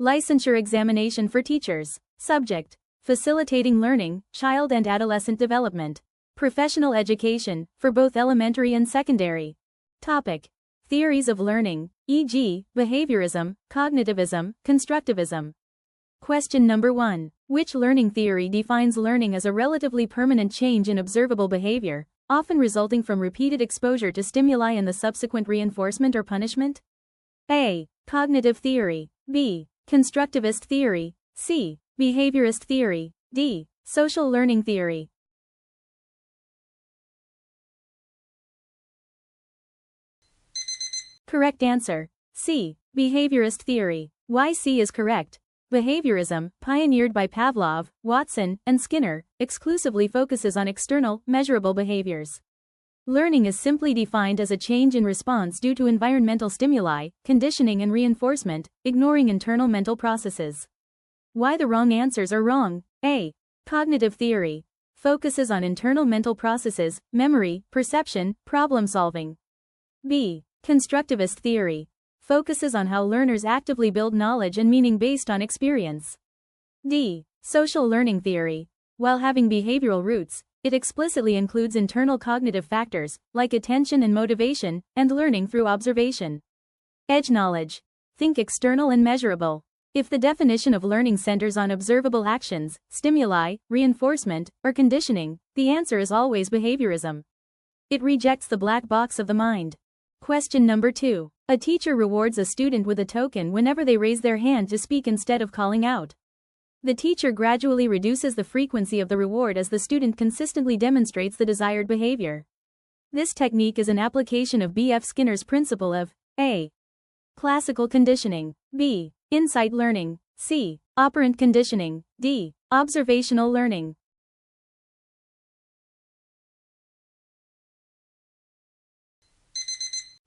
Licensure Examination for Teachers. Subject: Facilitating Learning, Child and Adolescent Development. Professional Education, for both elementary and secondary. Topic: Theories of learning, e.g., behaviorism, cognitivism, constructivism. Question number 1. Which learning theory defines learning as a relatively permanent change in observable behavior, often resulting from repeated exposure to stimuli and the subsequent reinforcement or punishment? A. Cognitive theory. B. Constructivist theory. C. Behaviorist theory. D. Social learning theory. Correct answer: C. Behaviorist theory. Why C is correct? Behaviorism, pioneered by Pavlov, Watson, and Skinner, exclusively focuses on external, measurable behaviors. Learning is simply defined as a change in response due to environmental stimuli, conditioning and reinforcement, ignoring internal mental processes. Why the wrong answers are wrong? A. Cognitive theory focuses on internal mental processes, memory, perception, problem solving. B. Constructivist theory focuses on how learners actively build knowledge and meaning based on experience. D. Social learning theory. While having behavioral roots, it explicitly includes internal cognitive factors, like attention and motivation, and learning through observation. Edge knowledge. Think external and measurable. If the definition of learning centers on observable actions, stimuli, reinforcement, or conditioning, the answer is always behaviorism. It rejects the black box of the mind. Question number 2. A teacher rewards a student with a token whenever they raise their hand to speak instead of calling out. The teacher gradually reduces the frequency of the reward as the student consistently demonstrates the desired behavior. This technique is an application of B.F. Skinner's principle of A. Classical conditioning, B. Insight learning, C. Operant conditioning, D. Observational learning.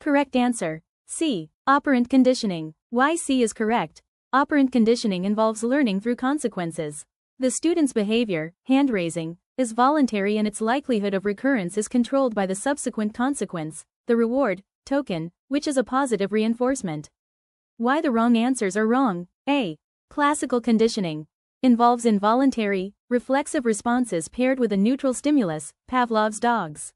Correct answer: C. Operant conditioning. Why C is correct? Operant conditioning involves learning through consequences. The student's behavior, hand raising, is voluntary and its likelihood of recurrence is controlled by the subsequent consequence, the reward, token, which is a positive reinforcement. Why the wrong answers are wrong? A. Classical conditioning involves involuntary, reflexive responses paired with a neutral stimulus, Pavlov's dogs.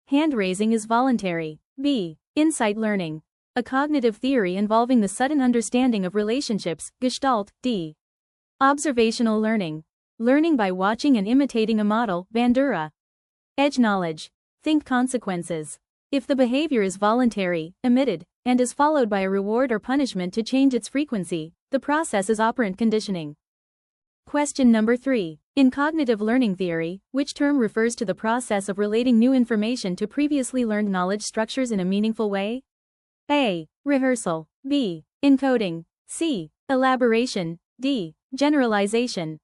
Hand raising is voluntary. B. Insight learning, a cognitive theory involving the sudden understanding of relationships, Gestalt. D. Observational learning, learning by watching and imitating a model, Bandura. Edge knowledge. Think consequences. If the behavior is voluntary, emitted, and is followed by a reward or punishment to change its frequency, the process is operant conditioning. Question number 3. In cognitive learning theory, which term refers to the process of relating new information to previously learned knowledge structures in a meaningful way? A. Rehearsal. B. Encoding. C. Elaboration. D. Generalization.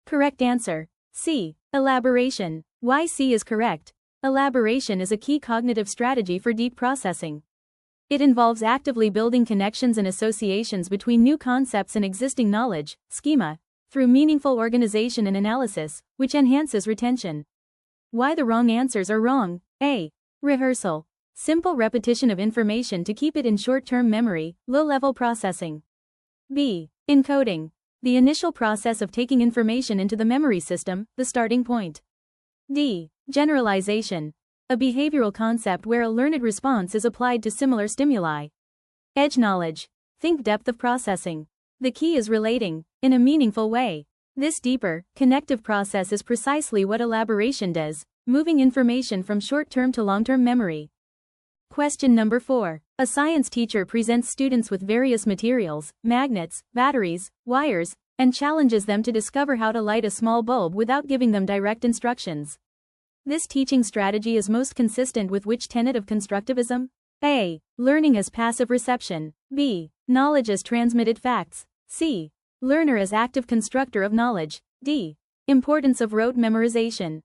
Correct answer: C. Elaboration. Why C is correct? Elaboration is a key cognitive strategy for deep processing. It involves actively building connections and associations between new concepts and existing knowledge, schema, through meaningful organization and analysis, which enhances retention. Why the wrong answers are wrong? A. Rehearsal. Simple repetition of information to keep it in short-term memory, low-level processing. B. Encoding. The initial process of taking information into the memory system, the starting point. D. Generalization. A behavioral concept where a learned response is applied to similar stimuli. Edge knowledge. Think depth of processing. The key is relating, in a meaningful way. This deeper, connective process is precisely what elaboration does, moving information from short-term to long-term memory. Question number 4. A science teacher presents students with various materials, magnets, batteries, wires, and challenges them to discover how to light a small bulb without giving them direct instructions. This teaching strategy is most consistent with which tenet of constructivism? A. Learning as passive reception. B. Knowledge as transmitted facts. C. Learner as active constructor of knowledge. D. Importance of rote memorization.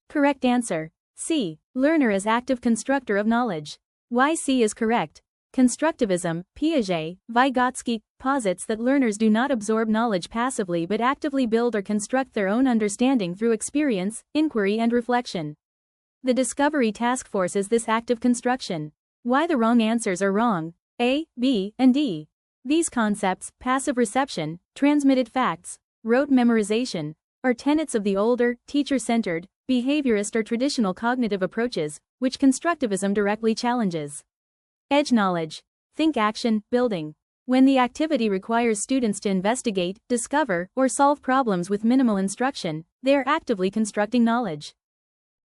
Correct answer: C. Learner as active constructor of knowledge. Why C is correct? Constructivism, Piaget, Vygotsky, posits that learners do not absorb knowledge passively but actively build or construct their own understanding through experience, inquiry and reflection. The Discovery Task forces this active construction. Why the wrong answers are wrong: A, B, and D. These concepts, passive reception, transmitted facts, rote memorization, are tenets of the older, teacher-centered, behaviorist or traditional cognitive approaches, which constructivism directly challenges. Edge knowledge. Think action, building. When the activity requires students to investigate, discover, or solve problems with minimal instruction, they are actively constructing knowledge.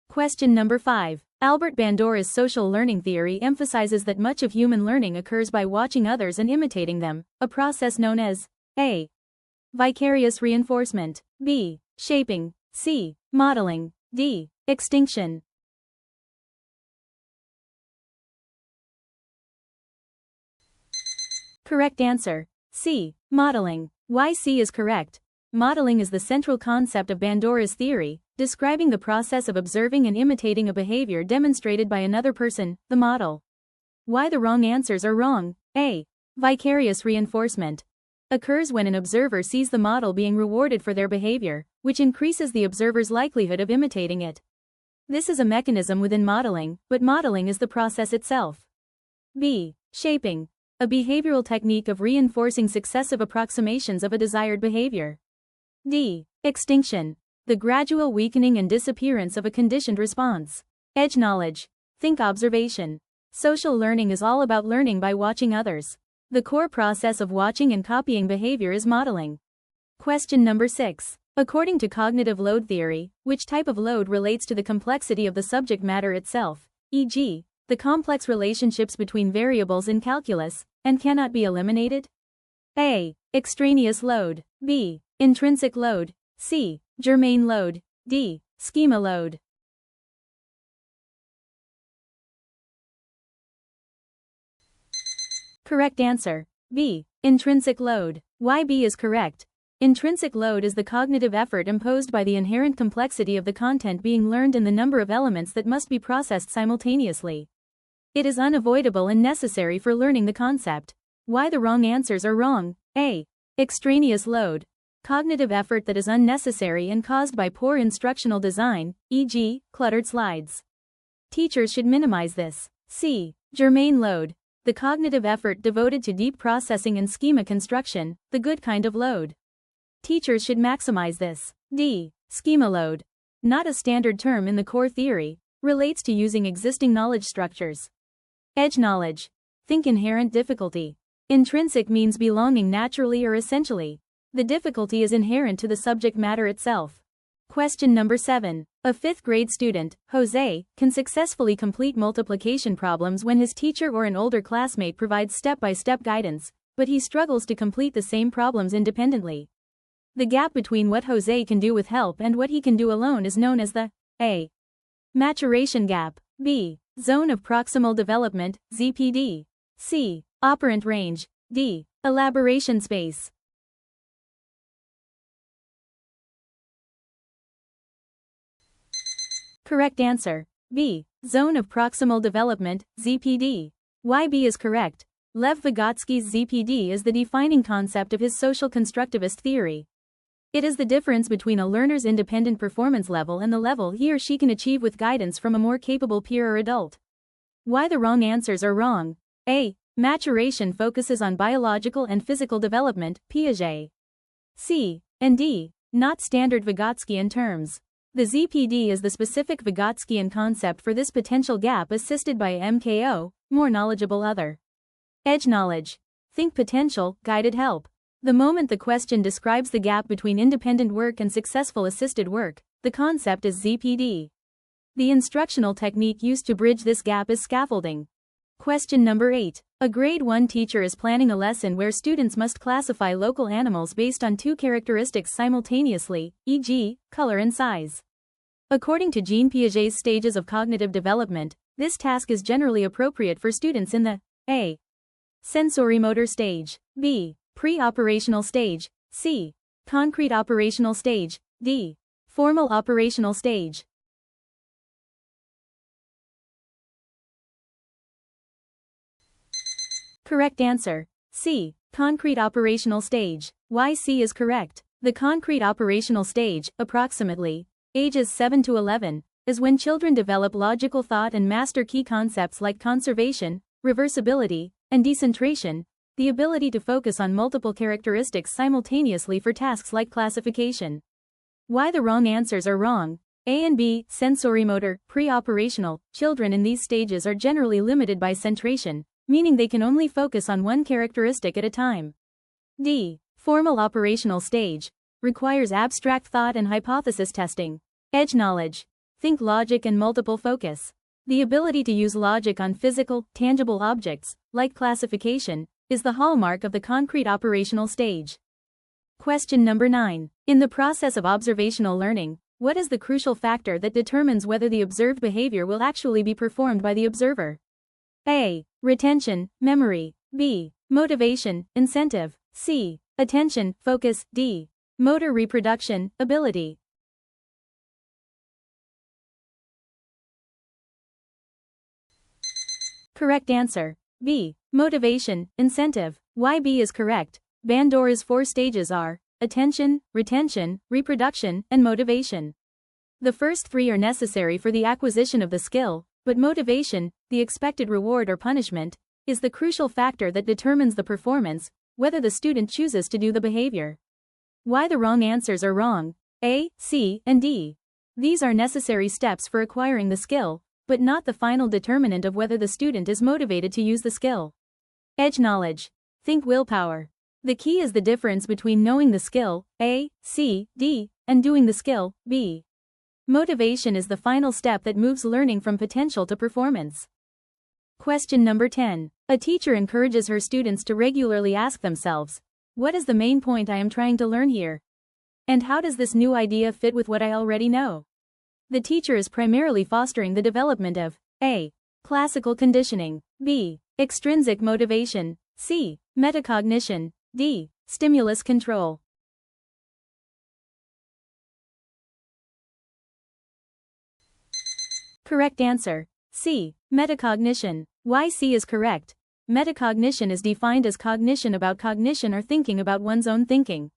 Question number 5. Albert Bandura's social learning theory emphasizes that much of human learning occurs by watching others and imitating them, a process known as A. Vicarious reinforcement, B. Shaping, C. Modeling, D. Extinction. Correct answer: C. Modeling. Why C is correct? Modeling is the central concept of Bandura's theory, describing the process of observing and imitating a behavior demonstrated by another person, the model. Why the wrong answers are wrong: A. Vicarious reinforcement occurs when an observer sees the model being rewarded for their behavior, which increases the observer's likelihood of imitating it. This is a mechanism within modeling, but modeling is the process itself. B. Shaping. A behavioral technique of reinforcing successive approximations of a desired behavior. D. Extinction. The gradual weakening and disappearance of a conditioned response. Edge knowledge. Think observation. Social learning is all about learning by watching others. The core process of watching and copying behavior is modeling. Question number 6. According to cognitive load theory, which type of load relates to the complexity of the subject matter itself, e.g., the complex relationships between variables in calculus, and cannot be eliminated? A. Extraneous load. B. Intrinsic load. C. Germane load. D. Schema load. Correct answer: B. Intrinsic load. Why B is correct? Intrinsic load is the cognitive effort imposed by the inherent complexity of the content being learned and the number of elements that must be processed simultaneously. It is unavoidable and necessary for learning the concept. Why the wrong answers are wrong: A. Extraneous load. Cognitive effort that is unnecessary and caused by poor instructional design, e.g., cluttered slides. Teachers should minimize this. C. Germane load. The cognitive effort devoted to deep processing and schema construction, the good kind of load. Teachers should maximize this. D. Schema load. Not a standard term in the core theory, relates to using existing knowledge structures. Edge knowledge. Think inherent difficulty. Intrinsic means belonging naturally or essentially. The difficulty is inherent to the subject matter itself. Question number 7. A 5th grade student, Jose, can successfully complete multiplication problems when his teacher or an older classmate provides step-by-step guidance, but he struggles to complete the same problems independently. The gap between what Jose can do with help and what he can do alone is known as the A. Maturation gap. B. Zone of proximal development, ZPD. C. Operant range. D. Elaboration space. Correct answer: B. Zone of proximal development, ZPD. Why B is correct? Lev Vygotsky's ZPD is the defining concept of his social constructivist theory. It is the difference between a learner's independent performance level and the level he or she can achieve with guidance from a more capable peer or adult. Why the wrong answers are wrong: A. Maturation focuses on biological and physical development, Piaget. C. And D. Not standard Vygotskyan terms. The ZPD is the specific Vygotskyan concept for this potential gap assisted by MKO, more knowledgeable other. Edge knowledge. Think potential, guided help. The moment the question describes the gap between independent work and successful assisted work, the concept is ZPD. The instructional technique used to bridge this gap is scaffolding. Question number 8. A grade 1 teacher is planning a lesson where students must classify local animals based on 2 characteristics simultaneously, e.g., color and size. According to Jean Piaget's stages of cognitive development, this task is generally appropriate for students in the A. Sensorimotor stage, B. Pre-operational stage, C. Concrete operational stage, D. Formal operational stage. Correct answer. C. Concrete operational stage. Why C is correct? The concrete operational stage, approximately ages 7 to 11, is when children develop logical thought and master key concepts like conservation, reversibility, and decentration, the ability to focus on multiple characteristics simultaneously for tasks like classification. Why the wrong answers are wrong? A and B. Sensorimotor, pre-operational. Children in these stages are generally limited by centration, meaning they can only focus on one characteristic at a time. D. Formal operational stage, requires abstract thought and hypothesis testing. Edge knowledge. Think logic and multiple focus. The ability to use logic on physical, tangible objects, like classification, is the hallmark of the concrete operational stage. Question number 9. In the process of observational learning, what is the crucial factor that determines whether the observed behavior will actually be performed by the observer? A. Retention, memory. B. Motivation, incentive. C. Attention, focus. D. Motor reproduction, ability. Correct answer. B. Motivation, incentive. Why B is correct? Bandura's 4 stages are attention, retention, reproduction, and motivation. The first 3 are necessary for the acquisition of the skill, but motivation, the expected reward or punishment, is the crucial factor that determines the performance, whether the student chooses to do the behavior. Why the wrong answers are wrong? A, C, and D. These are necessary steps for acquiring the skill, but not the final determinant of whether the student is motivated to use the skill. Edge knowledge. Think willpower. The key is the difference between knowing the skill, A, C, D, and doing the skill, B. Motivation is the final step that moves learning from potential to performance. Question number 10. A teacher encourages her students to regularly ask themselves, what is the main point I am trying to learn here? And how does this new idea fit with what I already know? The teacher is primarily fostering the development of A. Classical conditioning. B. Extrinsic motivation. C. Metacognition. D. Stimulus control. Correct answer. C. Metacognition. Why C is correct? Metacognition is defined as cognition about cognition or thinking about one's own thinking.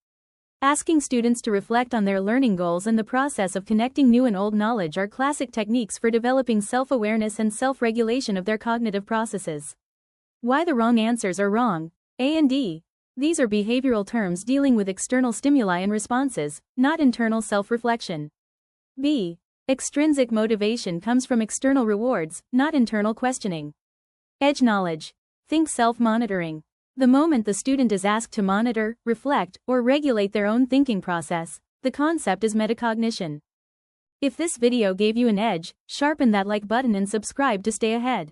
Asking students to reflect on their learning goals and the process of connecting new and old knowledge are classic techniques for developing self-awareness and self-regulation of their cognitive processes. Why the wrong answers are wrong? A and D. These are behavioral terms dealing with external stimuli and responses, not internal self-reflection. B. Extrinsic motivation comes from external rewards, not internal questioning. Edge knowledge. Think self-monitoring. The moment the student is asked to monitor, reflect, or regulate their own thinking process, the concept is metacognition. If this video gave you an edge, sharpen that like button and subscribe to stay ahead.